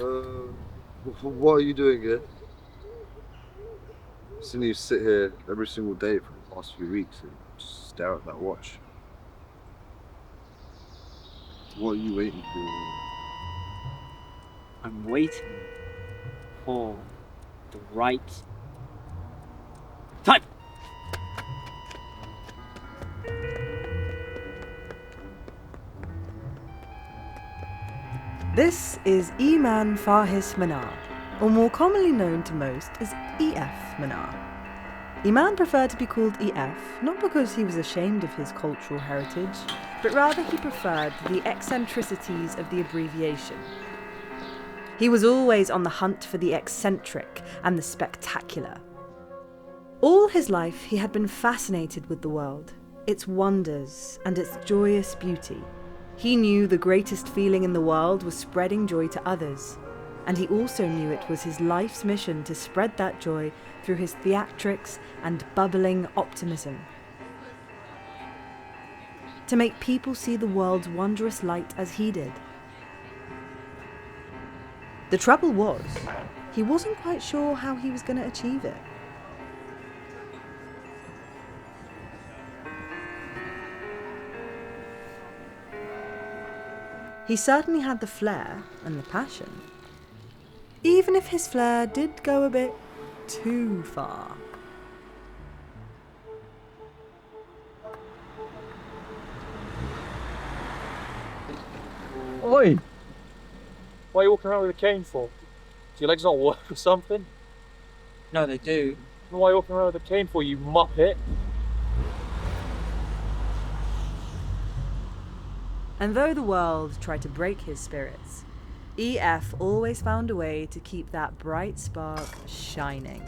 Uh, what are you doing here? Seeing you sit here every single day for the past few weeks and just stare at that watch. What are you waiting for? I'm waiting for the right time. This is Eman Fahis Manar, or more commonly known to most as E.F. Manar. Eman preferred to be called E.F. not because he was ashamed of his cultural heritage, but rather he preferred the eccentricities of the abbreviation. He was always on the hunt for the eccentric and the spectacular. All his life he had been fascinated with the world, its wonders and its joyous beauty. He knew the greatest feeling in the world was spreading joy to others, and he also knew it was his life's mission to spread that joy through his theatrics and bubbling optimism. To make people see the world's wondrous light as he did. The trouble was, he wasn't quite sure how he was going to achieve it. He certainly had the flair and the passion, even if his flair did go a bit too far. Oi! Why are you walking around with a cane for? Do your legs not work or something? No, they do. Why are you walking around with a cane for, you muppet? And though the world tried to break his spirits, E.F. always found a way to keep that bright spark shining.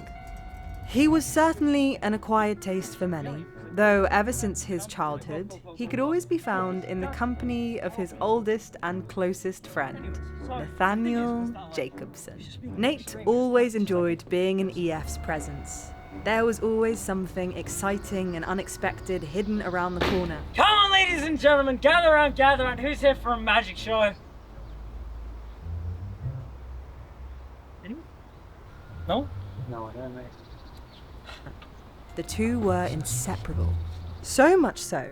He was certainly an acquired taste for many, though ever since his childhood, he could always be found in the company of his oldest and closest friend, Nathaniel Jacobson. Nate always enjoyed being in E.F.'s presence. There was always something exciting and unexpected hidden around the corner. Come on, ladies and gentlemen, gather around, gather around. Who's here for a magic show? Anyone? No? No, I don't, mate. The two were inseparable. So much so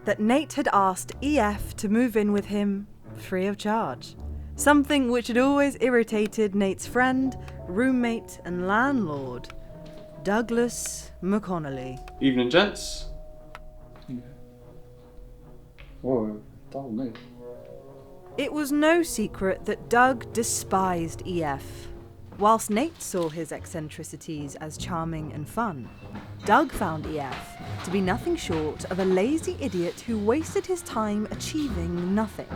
that Nate had asked E.F. to move in with him free of charge. Something which had always irritated Nate's friend, roommate, and landlord, Douglas McConnelly. Evening, gents. Whoa, dull mate. It was no secret that Doug despised E.F. Whilst Nate saw his eccentricities as charming and fun, Doug found E.F. to be nothing short of a lazy idiot who wasted his time achieving nothing.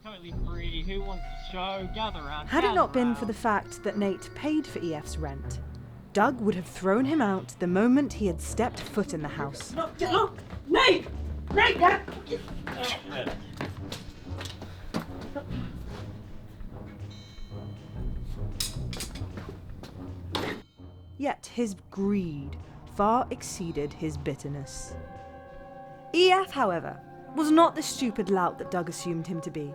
Totally free. Who wants to show? Gather around. Had it not been for the fact that Nate paid for E.F.'s rent, Doug would have thrown him out the moment he had stepped foot in the house. Look! Nate! Nate! Yet his greed far exceeded his bitterness. E.F., however, was not the stupid lout that Doug assumed him to be.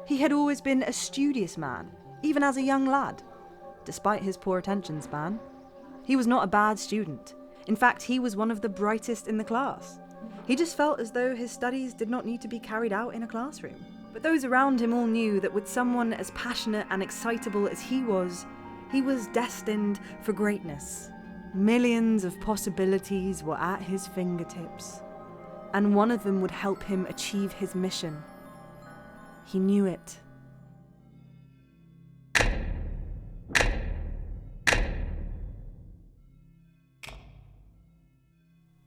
He had always been a studious man, even as a young lad, despite his poor attention span. He was not a bad student. In fact, he was one of the brightest in the class. He just felt as though his studies did not need to be carried out in a classroom. But those around him all knew that with someone as passionate and excitable as he was destined for greatness. Millions of possibilities were at his fingertips, and one of them would help him achieve his mission. He knew it.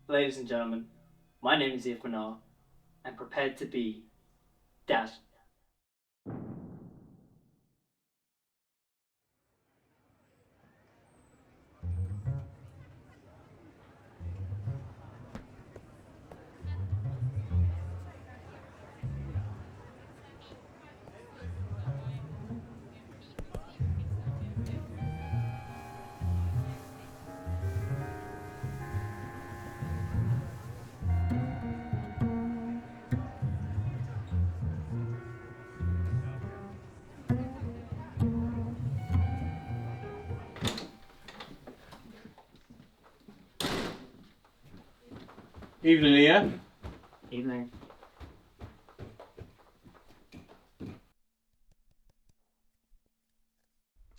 Ladies and gentlemen, my name is E.F. Manar. I'm prepared to be dazzled. Evening, E.F. Evening.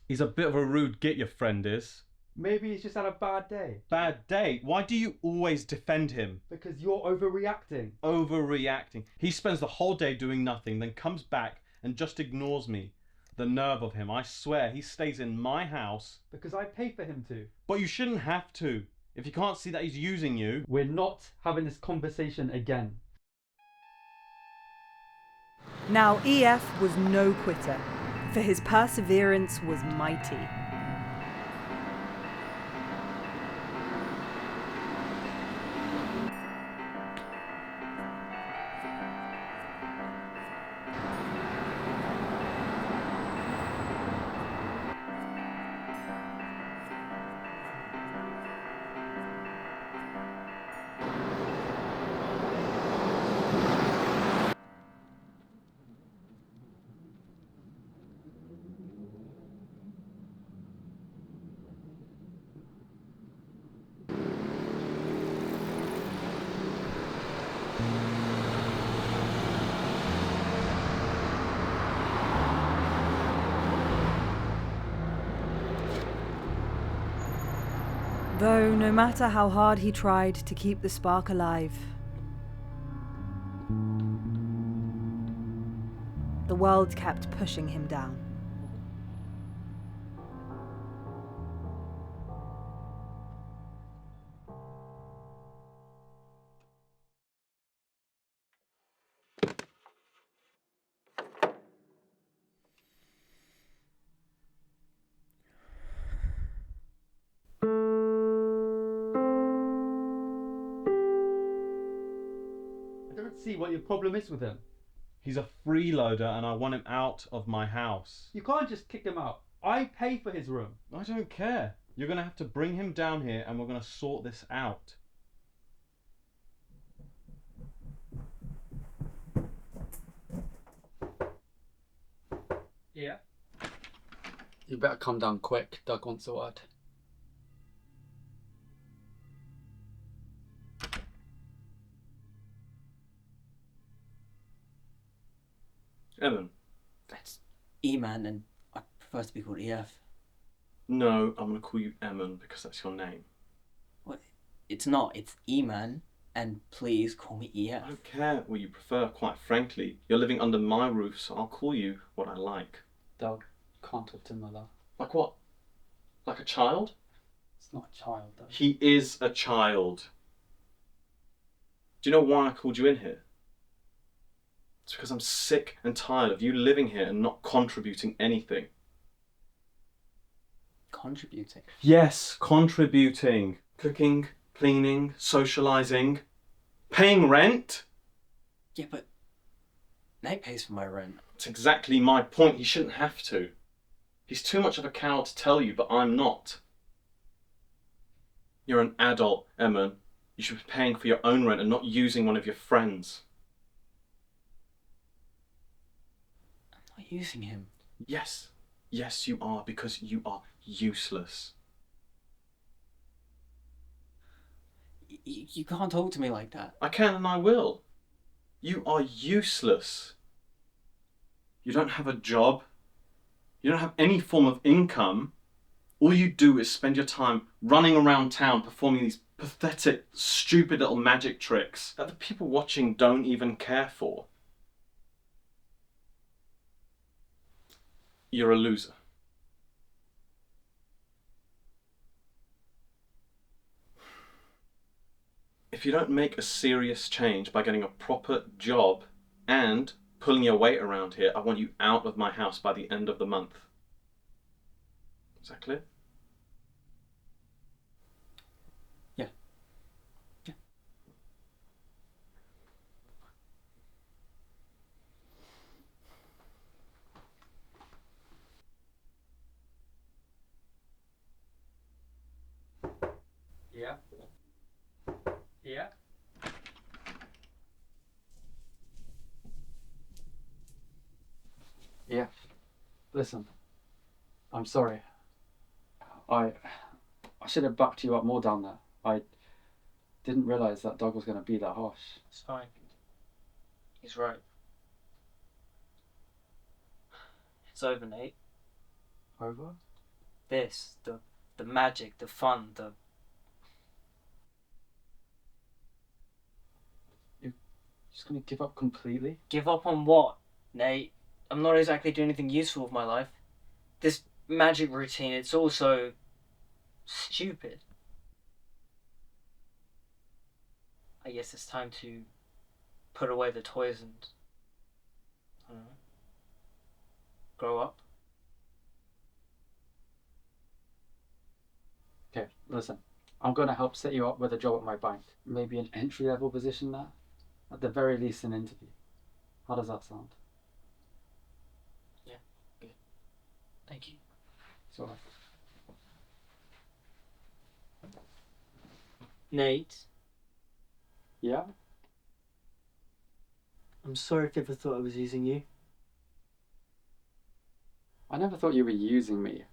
He's a bit of a rude git, your friend is. Maybe he's just had a bad day. Bad day? Why do you always defend him? Because you're overreacting. Overreacting. He spends the whole day doing nothing, then comes back and just ignores me. The nerve of him, I swear, he stays in my house. Because I pay for him to. But you shouldn't have to. If you can't see that he's using you. We're not having this conversation again. Now, E.F. was no quitter, for his perseverance was mighty. Though no matter how hard he tried to keep the spark alive, the world kept pushing him down. I don't see what your problem is with him. He's a freeloader and I want him out of my house. You can't just kick him out. I pay for his room. I don't care. You're going to have to bring him down here and we're going to sort this out. Yeah. You better come down quick. Doug wants a word. Evan. That's E-Man, and I prefer to be called E.F. No, I'm going to call you Emin because that's your name. What? It's not. It's E-Man, and please call me I E.F. don't care what you prefer, quite frankly. You're living under my roof, so I'll call you what I like. Doug, you can't talk to him like that. Like what? Like a child? It's not a child, Doug. He is a child. Do you know why I called you in here? It's because I'm sick and tired of you living here and not contributing anything. Contributing. Yes, contributing. Cooking, cleaning, socialising, paying rent. Yeah, but Nate pays for my rent. That's exactly my point. He shouldn't have to. He's too much of a coward to tell you, but I'm not. You're an adult, Emma. You should be paying for your own rent and not using one of your friends. I'm not using him. Yes. Yes, you are, because you are useless. You can't talk to me like that. I can and I will. You are useless. You don't have a job. You don't have any form of income. All you do is spend your time running around town performing these pathetic, stupid little magic tricks that the people watching don't even care for. You're a loser. If you don't make a serious change by getting a proper job and pulling your weight around here, I want you out of my house by the end of the month. Is that clear? Yeah. Yeah. Yeah. Yeah. Yeah. Listen. I'm sorry. I should have backed you up more down there. Didn't realise that dog was going to be that harsh. It's fine. He's right. It's over, Nate. Over? This, the magic, the fun, the... Just going to give up completely? Give up on what, Nate? I'm not exactly doing anything useful with my life. This magic routine, it's also stupid. I guess it's time to put away the toys and, I don't know, grow up. Okay, listen. I'm going to help set you up with a job at my bank. Maybe an entry-level position there? At the very least, an interview. How does that sound? Yeah, good. Thank you. It's alright. Nate, Yeah? I'm sorry if you ever thought I was using you. I never thought you were using me.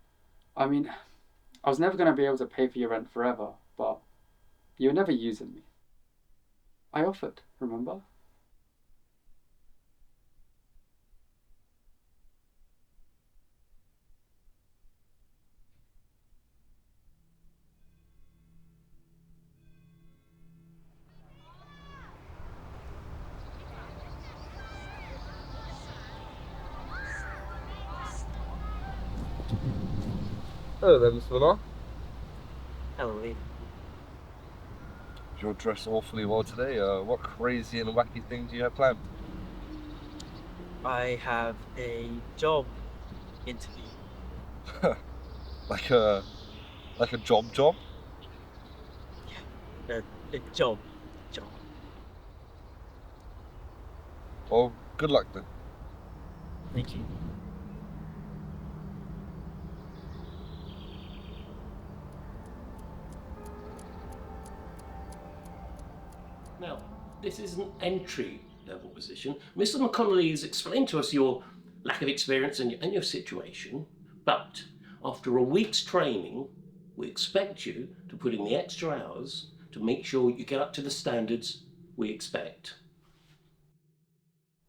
I mean, I was never going to be able to pay for your rent forever, but you were never using me. I offered, remember? Hello there, Mr. Manar. Hello, Lee. You're dressed awfully well today. What crazy and wacky things do you have planned? I have a job interview. Like a job? A job. Well, good luck then. Thank you. Now, this is an entry-level position. Mr. McConnelly has explained to us your lack of experience and your situation, but after a week's training, we expect you to put in the extra hours to make sure you get up to the standards we expect.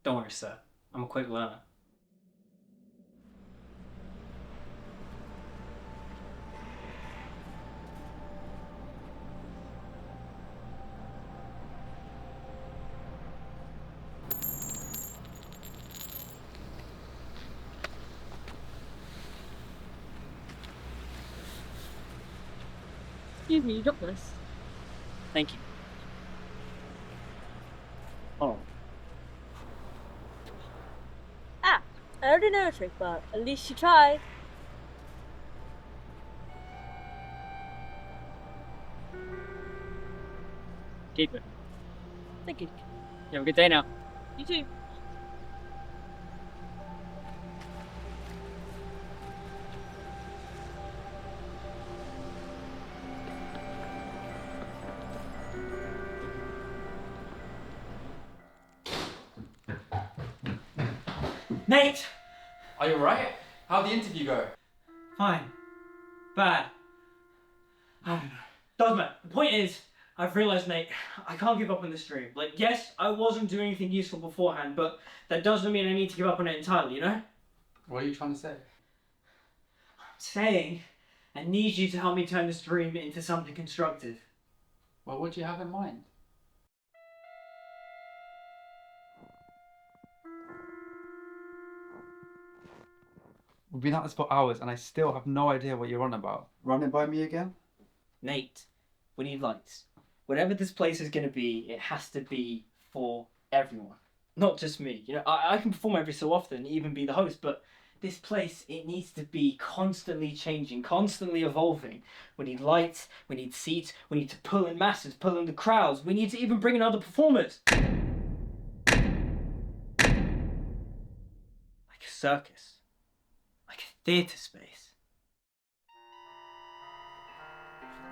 Don't worry, sir. I'm a quick learner. Excuse me, you dropped this. Thank you. Oh. Ah, I already know a trick, but at least you tried. Keep it. Thank you. You have a good day now. You too. Nate! Are you alright? How'd the interview go? Fine. Bad. I don't know. Doesn't matter. The point is, I've realised, Nate, I can't give up on this dream. Like, yes, I wasn't doing anything useful beforehand, but that doesn't mean I need to give up on it entirely, you know? What are you trying to say? I'm saying I need you to help me turn this dream into something constructive. Well, what do you have in mind? We've been at this for hours and I still have no idea what you're on about. Run it by me again? Nate, we need lights. Whatever this place is going to be, it has to be for everyone. Not just me. You know, I can perform every so often, even be the host, but this place, it needs to be constantly changing, constantly evolving. We need lights, we need seats, we need to pull in masses, pull in the crowds. We need to even bring in other performers. Like a circus. Like a theatre space.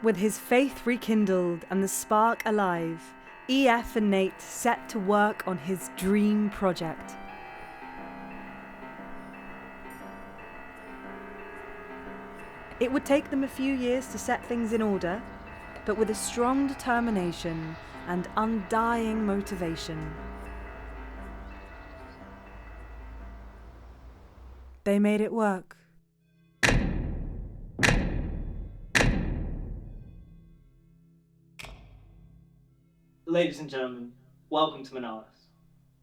With his faith rekindled and the spark alive, E.F. and Nate set to work on his dream project. It would take them a few years to set things in order, but with a strong determination and undying motivation. They made it work. Ladies and gentlemen, welcome to Manar.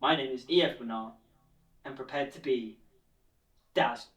My name is E.F. Manar, and prepared to be dazzled.